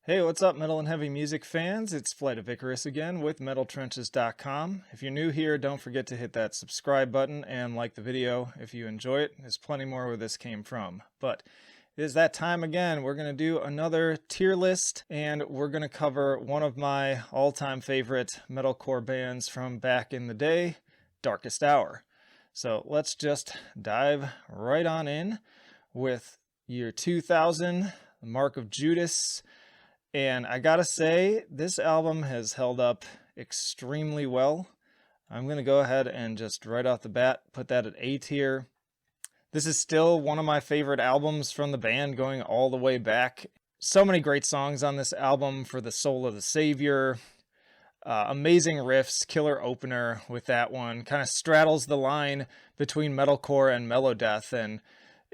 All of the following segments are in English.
Hey, what's up, metal and heavy music fans? It's Flight of Icarus again with metaltrenches.com. If you're new here, don't forget to hit that subscribe button and like the video if you enjoy it. There's plenty more where this came from. But it is that time again. We're going to do another tier list, and we're going to cover one of my all-time favorite metalcore bands from back in the day, Darkest Hour. So let's just dive right on in with year 2000, The Mark of Judas. And I gotta say, this album has held up extremely well. I'm gonna go ahead and just right off the bat put that at A tier. This is still one of my favorite albums from the band going all the way back. So many great songs on this album. For the Soul of the Savior, amazing riffs, killer opener with that one. Kind of straddles the line between metalcore and melodeath and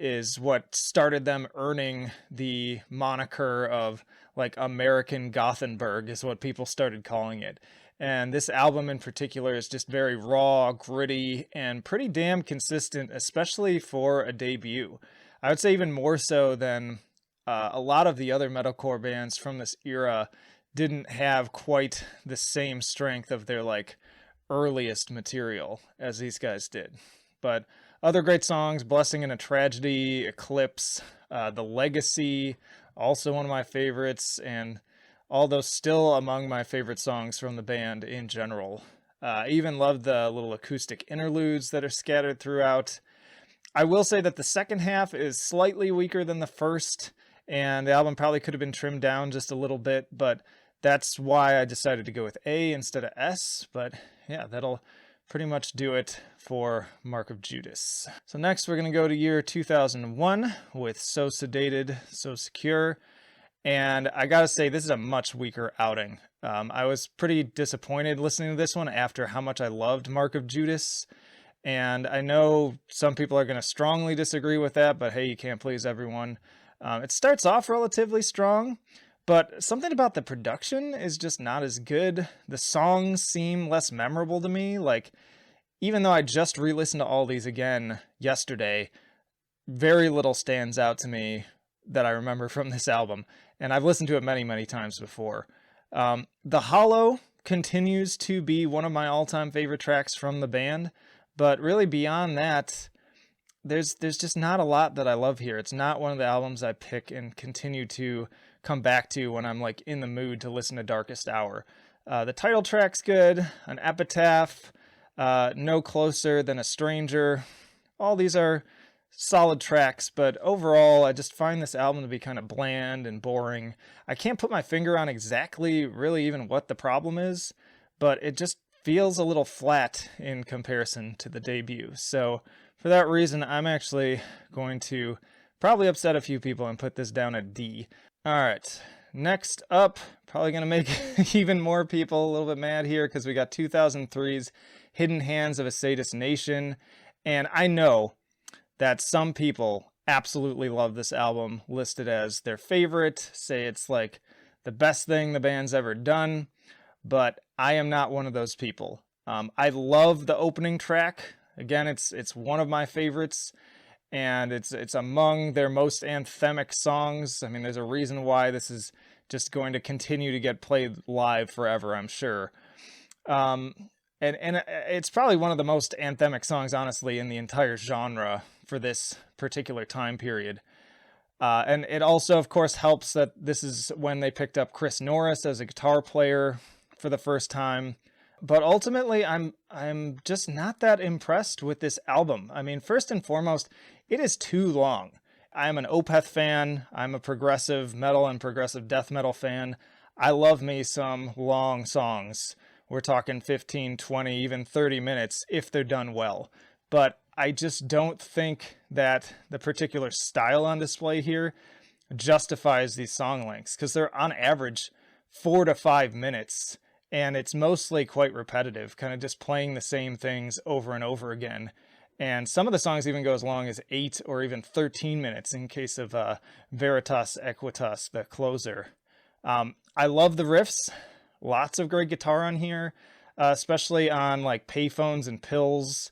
is what started them earning the moniker of like American Gothenburg is what people started calling it. And this album in particular is just very raw, gritty, and pretty damn consistent, especially for a debut. I would say even more so than a lot of the other metalcore bands from this era didn't have quite the same strength of their like earliest material as these guys did. But other great songs, Blessing in a Tragedy, Eclipse, The Legacy, also one of my favorites, and all those still among my favorite songs from the band in general. I even love the little acoustic interludes that are scattered throughout. I will say that the second half is slightly weaker than the first, and the album probably could have been trimmed down just a little bit, but that's why I decided to go with A instead of S. But yeah, that'll pretty much do it for Mark of Judas. So next we're going to go to year 2001 with So Sedated, So Secure. And I gotta say, this is a much weaker outing. I was pretty disappointed listening to this one after how much I loved Mark of Judas. And I know some people are going to strongly disagree with that, but hey, you can't please everyone. It starts off relatively strong, but something about the production is just not as good. The songs seem less memorable to me. Like, even though I just re-listened to all these again yesterday, very little stands out to me that I remember from this album. And I've listened to it many, many times before. The Hollow continues to be one of my all-time favorite tracks from the band. But really beyond that, there's just not a lot that I love here. It's not one of the albums I pick and continue to come back to when I'm like in the mood to listen to Darkest Hour. The title track's good, An Epitaph, No Closer Than a Stranger. All these are solid tracks, but overall I just find this album to be kind of bland and boring. I can't put my finger on exactly really even what the problem is, but it just feels a little flat in comparison to the debut. So for that reason, I'm actually going to probably upset a few people and put this down at D. Alright, next up, probably going to make even more people a little bit mad here because we got 2003's Hidden Hands of a Sadist Nation. And I know that some people absolutely love this album, listed as their favorite, say it's like the best thing the band's ever done, but I am not one of those people. I love the opening track. Again, it's one of my favorites, and it's among their most anthemic songs. I mean, there's a reason why this is just going to continue to get played live forever, I'm sure. And it's probably one of the most anthemic songs, honestly, in the entire genre for this particular time period. And it also, of course, helps that this is when they picked up Chris Norris as a guitar player for the first time. But ultimately, I'm just not that impressed with this album. I mean, first and foremost, it is too long. I'm an Opeth fan. I'm a progressive metal and progressive death metal fan. I love me some long songs. We're talking 15, 20, even 30 minutes if they're done well. But I just don't think that the particular style on display here justifies these song lengths, because they're on average 4 to 5 minutes, and it's mostly quite repetitive, kind of just playing the same things over and over again. And some of the songs even go as long as 8 or even 13 minutes in case of Veritas Equitas, the closer. I love the riffs. Lots of great guitar on here, especially on like Payphones and Pills.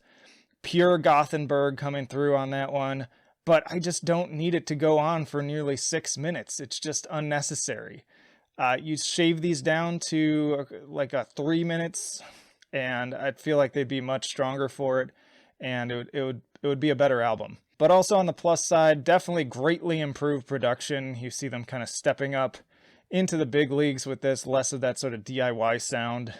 Pure Gothenburg coming through on that one. But I just don't need it to go on for nearly 6 minutes. It's just unnecessary. You shave these down to like a 3 minutes, and I'd feel like they'd be much stronger for it, and it would be a better album. But also on the plus side, definitely greatly improved production. You see them kind of stepping up into the big leagues with this, less of that sort of DIY sound,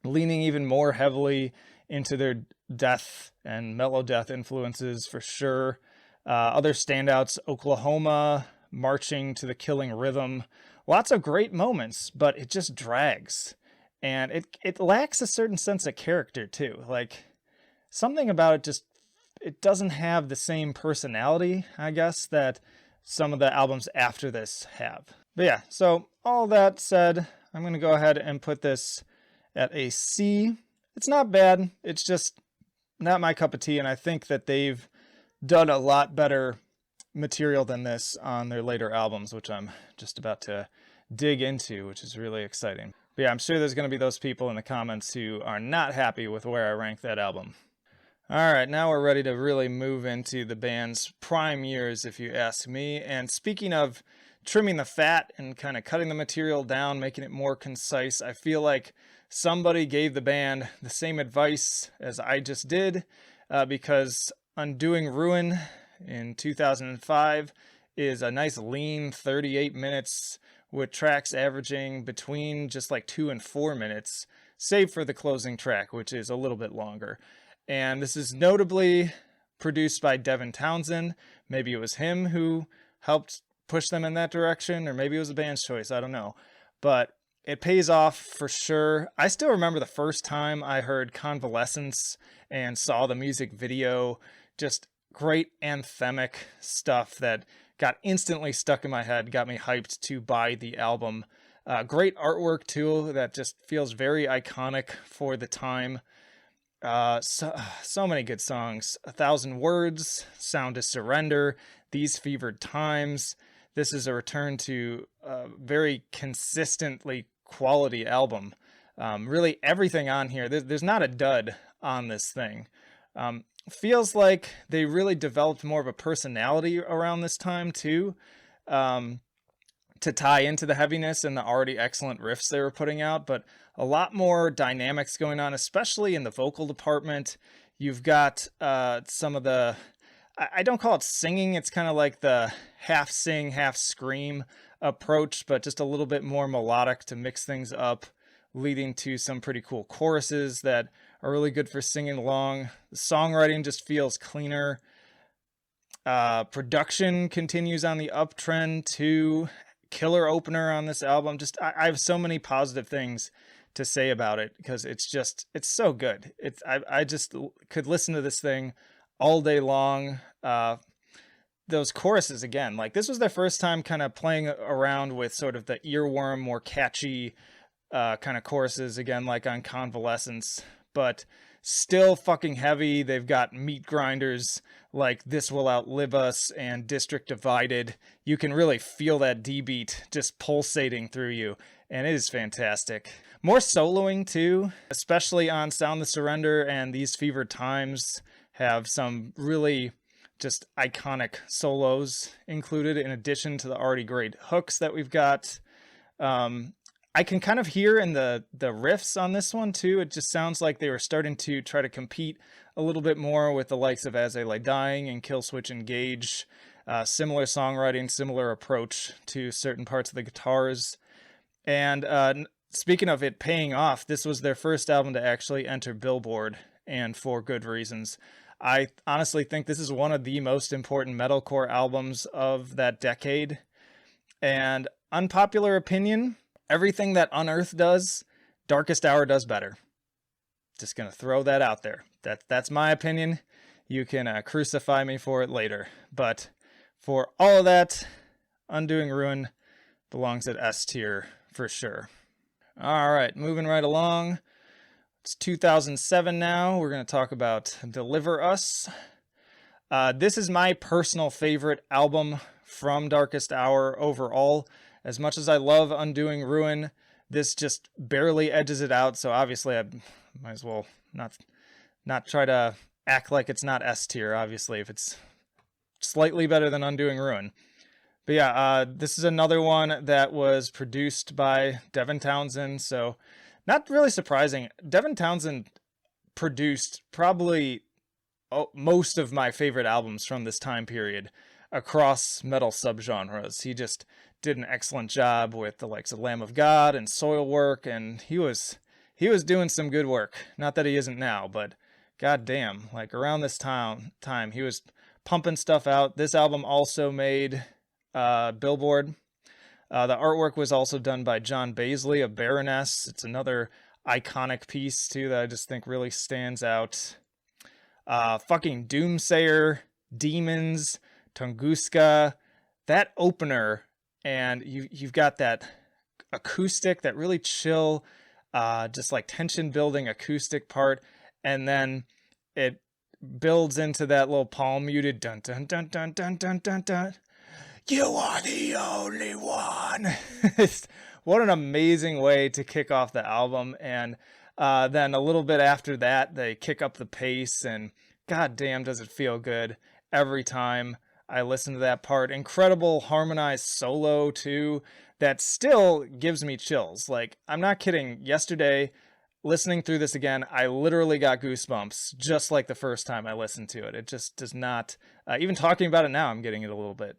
leaning even more heavily into their death and mellow death influences for sure. Other standouts, Oklahoma, marching to the killing rhythm. Lots of great moments, but it just drags. And it lacks a certain sense of character too. Like, something about it just, it doesn't have the same personality, I guess, that some of the albums after this have. But yeah, so all that said, I'm going to go ahead and put this at a C. It's not bad. It's just not my cup of tea, and I think that they've done a lot better material than this on their later albums, which I'm just about to dig into, which is really exciting. But yeah, I'm sure there's going to be those people in the comments who are not happy with where I rank that album. All right, now we're ready to really move into the band's prime years, if you ask me. And speaking of trimming the fat and kind of cutting the material down, making it more concise, I feel like somebody gave the band the same advice as I just did, because Undoing Ruin in 2005 is a nice lean 38 minutes with tracks averaging between just like 2 and 4 minutes, save for the closing track, which is a little bit longer. And this is notably produced by Devin Townsend. Maybe it was him who helped push them in that direction, or maybe it was the band's choice, I don't know. But it pays off for sure. I still remember the first time I heard Convalescence and saw the music video. Just great anthemic stuff that got instantly stuck in my head, got me hyped to buy the album. Great artwork too, that just feels very iconic for the time. So many good songs. 1,000 Words, Sound to Surrender, These Fevered Times. This is a return to a very consistently quality album. Really everything on here, there's not a dud on this thing. Feels like they really developed more of a personality around this time too, to tie into the heaviness and the already excellent riffs they were putting out, but a lot more dynamics going on, especially in the vocal department. You've got some of the, I don't call it singing, it's kind of like the half sing, half scream approach, but just a little bit more melodic to mix things up, leading to some pretty cool choruses that are really good for singing along. The songwriting just feels cleaner. Production continues on the uptrend too. Killer opener on this album. Just I have so many positive things to say about it because it's so good. I just could listen to this thing all day long. Those choruses again, like this was their first time kind of playing around with sort of the earworm, more catchy kind of choruses again, like on Convalescence, but still fucking heavy. They've got meat grinders like This Will Outlive Us and District Divided. You can really feel that D beat just pulsating through you, and it is fantastic. More soloing too, especially on Sound the Surrender and These Fevered Times have some really just iconic solos included in addition to the already great hooks that we've got. I can kind of hear in the riffs on this one too. It just sounds like they were starting to try to compete a little bit more with the likes of As I Lay Dying and Killswitch Engage. Similar songwriting, similar approach to certain parts of the guitars. And speaking of it paying off, this was their first album to actually enter Billboard, and for good reasons. I honestly think this is one of the most important metalcore albums of that decade. And unpopular opinion, everything that Unearth does, Darkest Hour does better. Just gonna throw that out there. That's my opinion. You can crucify me for it later. But for all of that, Undoing Ruin belongs at S tier for sure. All right, moving right along. It's 2007 now. We're going to talk about Deliver Us. This is my personal favorite album from Darkest Hour overall. As much as I love Undoing Ruin, this just barely edges it out. So obviously I might as well not try to act like it's not S tier, obviously, if it's slightly better than Undoing Ruin. But yeah, this is another one that was produced by Devin Townsend. So not really surprising. Devin Townsend produced probably most of my favorite albums from this time period across metal subgenres. He just did an excellent job with the likes of Lamb of God and Soilwork, and he was doing some good work. Not that he isn't now, but goddamn, like around this time he was pumping stuff out. This album also made Billboard. The artwork was also done by John Baisley of Baroness. It's another iconic piece too that I just think really stands out. Fucking Doomsayer, Demons, Tunguska, that opener, and you've got that acoustic, that really chill, just like tension building acoustic part, and then it builds into that little palm muted dun dun dun dun dun dun dun dun. You are the only one. What an amazing way to kick off the album. And then a little bit after that, they kick up the pace, and goddamn, does it feel good every time I listen to that part. Incredible harmonized solo too, that still gives me chills. Like, I'm not kidding. Yesterday, listening through this again, I literally got goosebumps, just like the first time I listened to it. It just does not, even talking about it now, I'm getting it a little bit.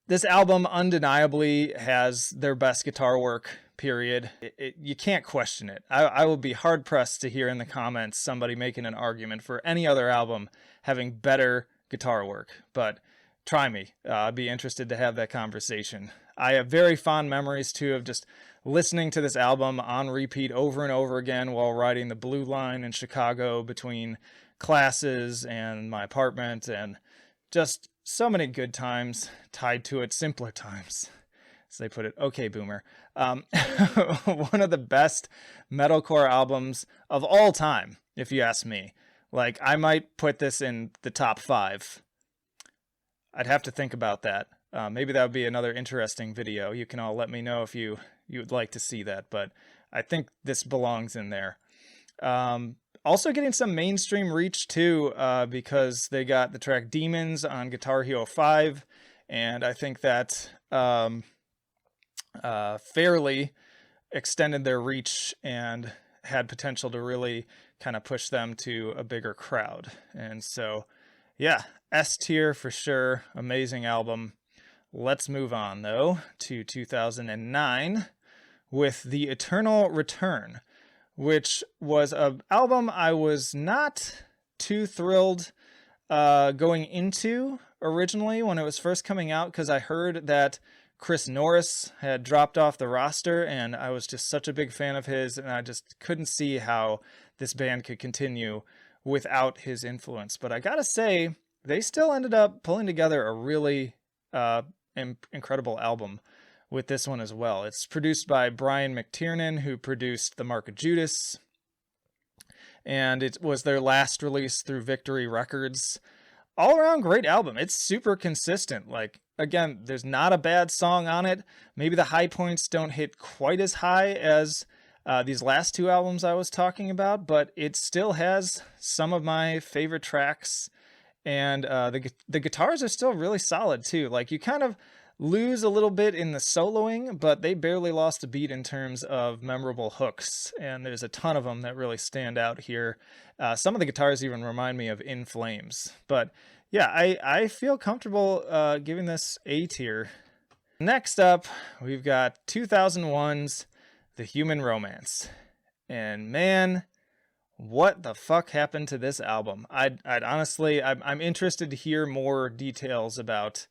This album undeniably has their best guitar work, period. You can't question it. I will be hard-pressed to hear in the comments somebody making an argument for any other album having better guitar work. But try me. I'd be interested to have that conversation. I have very fond memories, too, of just listening to this album on repeat over and over again while riding the Blue Line in Chicago between classes and my apartment, and just so many good times tied to it, simpler times, as they put it. Okay, boomer. One of the best metalcore albums of all time, if you ask me. Like, I might put this in the top 5. I'd have to think about that. Maybe that would be another interesting video. You can all let me know if you would like to see that, but I think this belongs in there. Also getting some mainstream reach too, because they got the track Demons on Guitar Hero 5, and I think that fairly extended their reach and had potential to really kind of push them to a bigger crowd. And so, yeah, S tier for sure. Amazing album. Let's move on though to 2009 with The Eternal Return, which was an album I was not too thrilled going into originally when it was first coming out, because I heard that Chris Norris had dropped off the roster, and I was just such a big fan of his, and I just couldn't see how this band could continue without his influence. But I gotta say, they still ended up pulling together a really incredible album with this one as well. It's produced by Brian McTiernan, who produced The Mark of Judas, and it was their last release through Victory Records. All around great album. It's super consistent. Like, again, there's not a bad song on it. Maybe the high points don't hit quite as high as these last 2 albums I was talking about, but it still has some of my favorite tracks, and the guitars are still really solid too. Like, you kind of lose a little bit in the soloing, but they barely lost a beat in terms of memorable hooks, and there's a ton of them that really stand out here. Some of the guitars even remind me of In Flames. But yeah, I feel comfortable giving this A tier. Next up, we've got 2001's The Human Romance. And man, what the fuck happened to this album? I'd honestly, I'm interested to hear more details about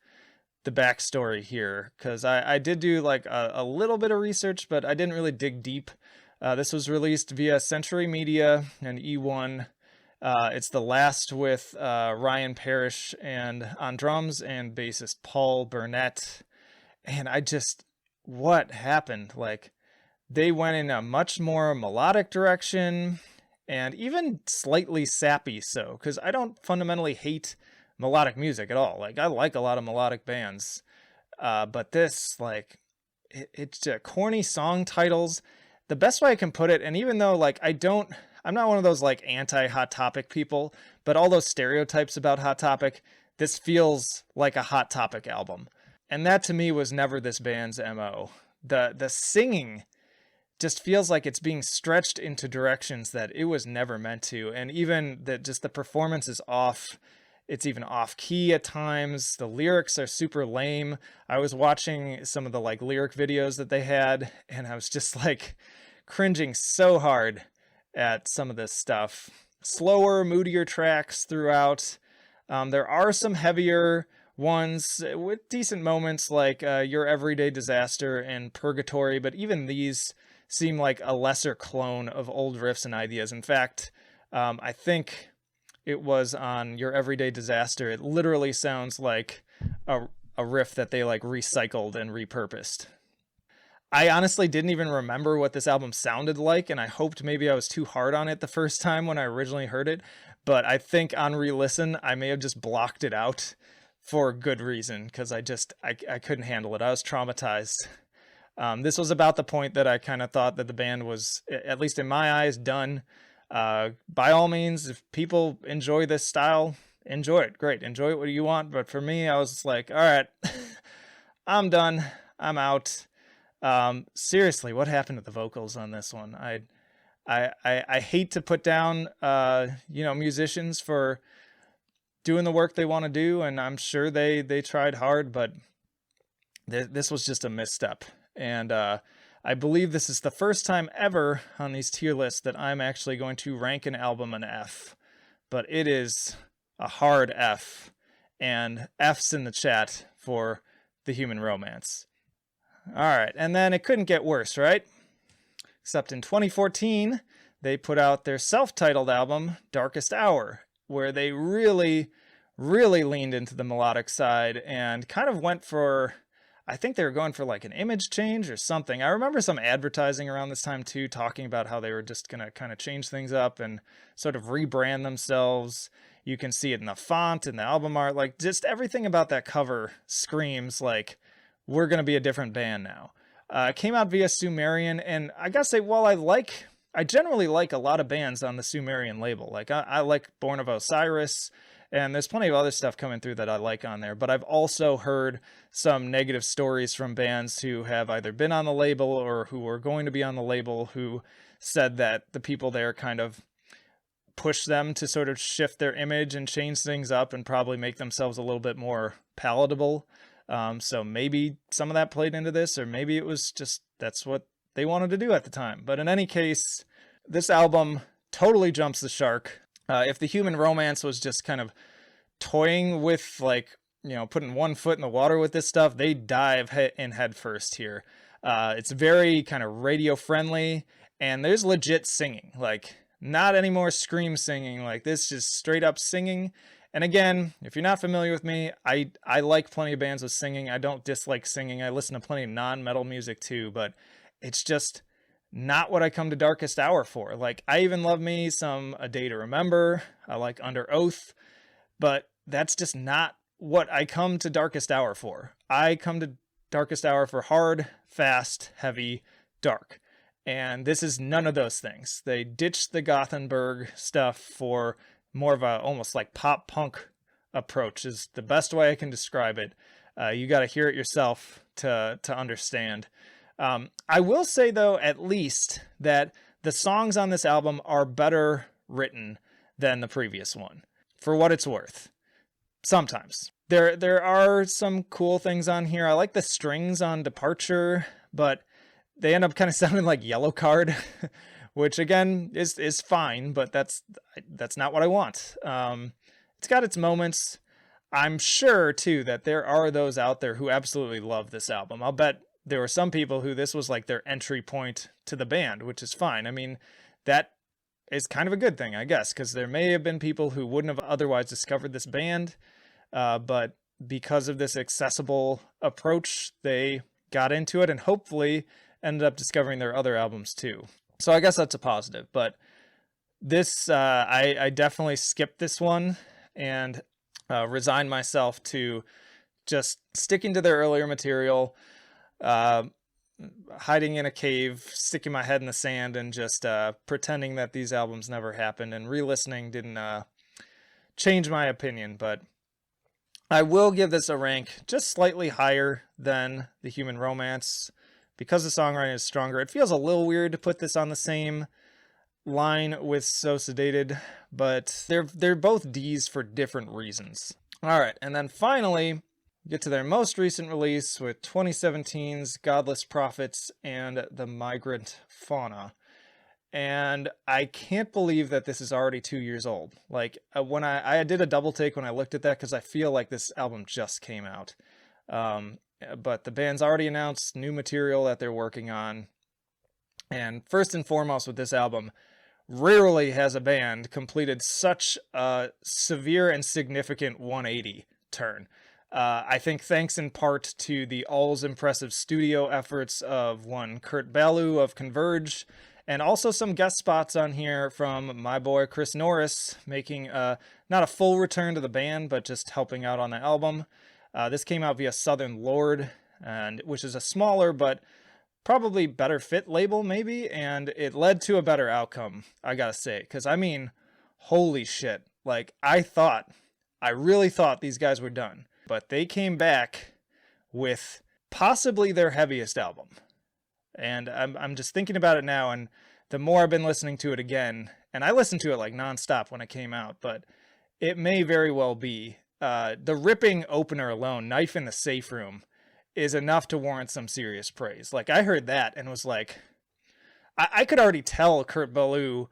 the backstory here, because I did do like a little bit of research, but I didn't really dig deep. This was released via Century Media and E1. It's the last with Ryan Parrish and on drums and bassist Paul Burnett. And what happened? Like, they went in a much more melodic direction, and even slightly sappy so, because I don't fundamentally hate melodic music at all. Like, I like a lot of melodic bands, but this, like, it's corny song titles. The best way I can put it, and even though, like, I'm not one of those, like, anti-Hot Topic people, but all those stereotypes about Hot Topic, this feels like a Hot Topic album. And that to me was never this band's MO. The singing just feels like it's being stretched into directions that it was never meant to. And even that, just the performance is off. It's even off key at times. The lyrics are super lame. I was watching some of the like lyric videos that they had, and I was just like cringing so hard at some of this stuff. Slower, moodier tracks throughout. There are some heavier ones with decent moments like Your Everyday Disaster and Purgatory, but even these seem like a lesser clone of old riffs and ideas. In fact, I think it was on Your Everyday Disaster. It literally sounds like a riff that they like recycled and repurposed. I honestly didn't even remember what this album sounded like, and I hoped maybe I was too hard on it the first time when I originally heard it, but I think on re-listen, I may have just blocked it out for good reason, because I couldn't handle it. I was traumatized. This was about the point that I kind of thought that the band was, at least in my eyes, done. By all means, if people enjoy this style, enjoy it. Great. Enjoy it what you want. But for me, I was just like, all right, I'm done. I'm out. Seriously, what happened to the vocals on this one? I hate to put down, musicians for doing the work they want to do. And I'm sure they tried hard, but this was just a misstep. And, I believe this is the first time ever on these tier lists that I'm actually going to rank an album an F, but it is a hard F, and F's in the chat for The Human Romance. All right, and then it couldn't get worse, right? Except in 2014, they put out their self-titled album, Darkest Hour, where they really, really leaned into the melodic side and kind of went for, I think they were going for like an image change or something. I remember some advertising around this time too, talking about how they were just going to kind of change things up and sort of rebrand themselves. You can see it in the font and the album art, like just everything about that cover screams like, we're going to be a different band now. It came out via Sumerian, and I gotta say, while I generally like a lot of bands on the Sumerian label. Like I like Born of Osiris, and there's plenty of other stuff coming through that I like on there, but I've also heard some negative stories from bands who have either been on the label or who are going to be on the label who said that the people there kind of push them to sort of shift their image and change things up and probably make themselves a little bit more palatable. So maybe some of that played into this, or maybe it was just that's what they wanted to do at the time. But in any case, this album totally jumps the shark. If The Human Romance was just kind of toying with, like, putting one foot in the water with this stuff, they dive in head first here. It's very kind of radio friendly, and there's legit singing, like not any more scream singing, like this just straight up singing. And again, if you're not familiar with me, I like plenty of bands with singing. I don't dislike singing. I listen to plenty of non-metal music too, but it's just not what I come to Darkest Hour for. Like, I even love me some A Day to Remember. I like Under Oath, but that's just not what I come to Darkest Hour for. I come to Darkest Hour for hard, fast, heavy, dark. And this is none of those things. They ditched the Gothenburg stuff for more of a almost like pop punk approach is the best way I can describe it. You got to hear it yourself to understand. I will say, though, at least that the songs on this album are better written than the previous one, for what it's worth. Sometimes. There are some cool things on here. I like the strings on Departure, but they end up kind of sounding like Yellow Card, which again is fine, but that's not what I want. It's got its moments. I'm sure, too, that there are those out there who absolutely love this album. I'll bet there were some people who this was like their entry point to the band, which is fine. I mean, that is kind of a good thing, I guess, because there may have been people who wouldn't have otherwise discovered this band, but because of this accessible approach, they got into it and hopefully ended up discovering their other albums too. So I guess that's a positive, but this, I definitely skipped this one and resigned myself to just sticking to their earlier material, hiding in a cave, sticking my head in the sand, and just pretending that these albums never happened. And re-listening didn't change my opinion, but I will give this a rank just slightly higher than The Human Romance because the songwriting is stronger. It feels a little weird to put this on the same line with So Sedated, but they're both D's for different reasons. All right, and then finally, get to their most recent release with 2017's Godless Prophets and the Migrant Fauna. And I can't believe that this is already 2 years old. Like, when I did a double take when I looked at that, because I feel like this album just came out. But the band's already announced new material that they're working on. And first and foremost with this album, rarely has a band completed such a severe and significant 180 turn. I think thanks in part to the always impressive studio efforts of one Kurt Ballou of Converge, and also some guest spots on here from my boy Chris Norris, making not a full return to the band, but just helping out on the album. This came out via Southern Lord, which is a smaller but probably better fit label maybe, and it led to a better outcome, I gotta say, because I mean, holy shit. Like, I really thought these guys were done, but they came back with possibly their heaviest album. And I'm just thinking about it now, and the more I've been listening to it again, and I listened to it like nonstop when it came out, but it may very well be. The ripping opener alone, Knife in the Safe Room, is enough to warrant some serious praise. Like, I heard that and was like, I could already tell Kurt Ballou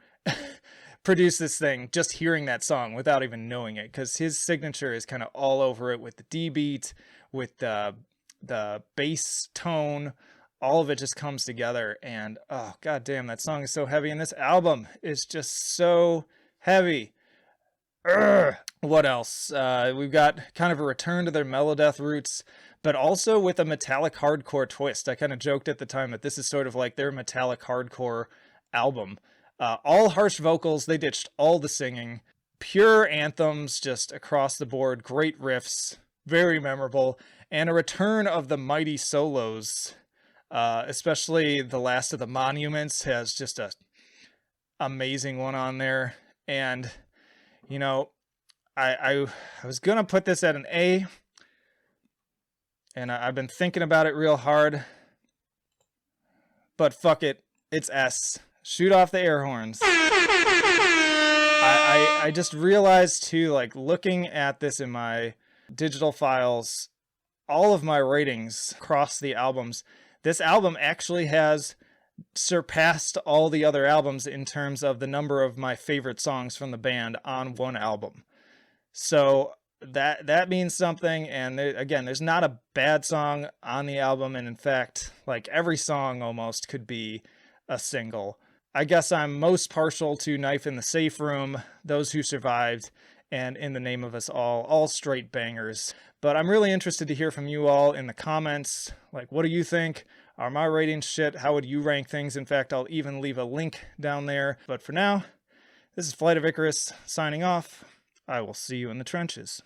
produced this thing just hearing that song without even knowing it, because his signature is kind of all over it with the D beat, with the bass tone. All of it just comes together, and oh god damn, that song is so heavy, and this album is just so heavy. Urgh. What else? We've got kind of a return to their Melodeath roots, but also with a metallic hardcore twist. I kind of joked at the time that this is sort of like their metallic hardcore album. All harsh vocals, they ditched all the singing. Pure anthems just across the board, great riffs, very memorable, and a return of the mighty solos. Especially the Last of the Monuments has just a amazing one on there. And, you know, I was going to put this at an A, and I've been thinking about it real hard, but fuck it, it's S. Shoot off the air horns. I just realized too, like, looking at this in my digital files, all of my ratings across the albums, this album actually has surpassed all the other albums in terms of the number of my favorite songs from the band on one album. So that means something. And again, there's not a bad song on the album. And in fact, like, every song almost could be a single. I guess I'm most partial to Knife in the Safe Room, Those Who Survived, and In the Name of Us all straight bangers. But I'm really interested to hear from you all in the comments. Like, what do you think? Are my ratings shit? How would you rank things? In fact, I'll even leave a link down there. But for now, this is Flight of Icarus signing off. I will see you in the trenches.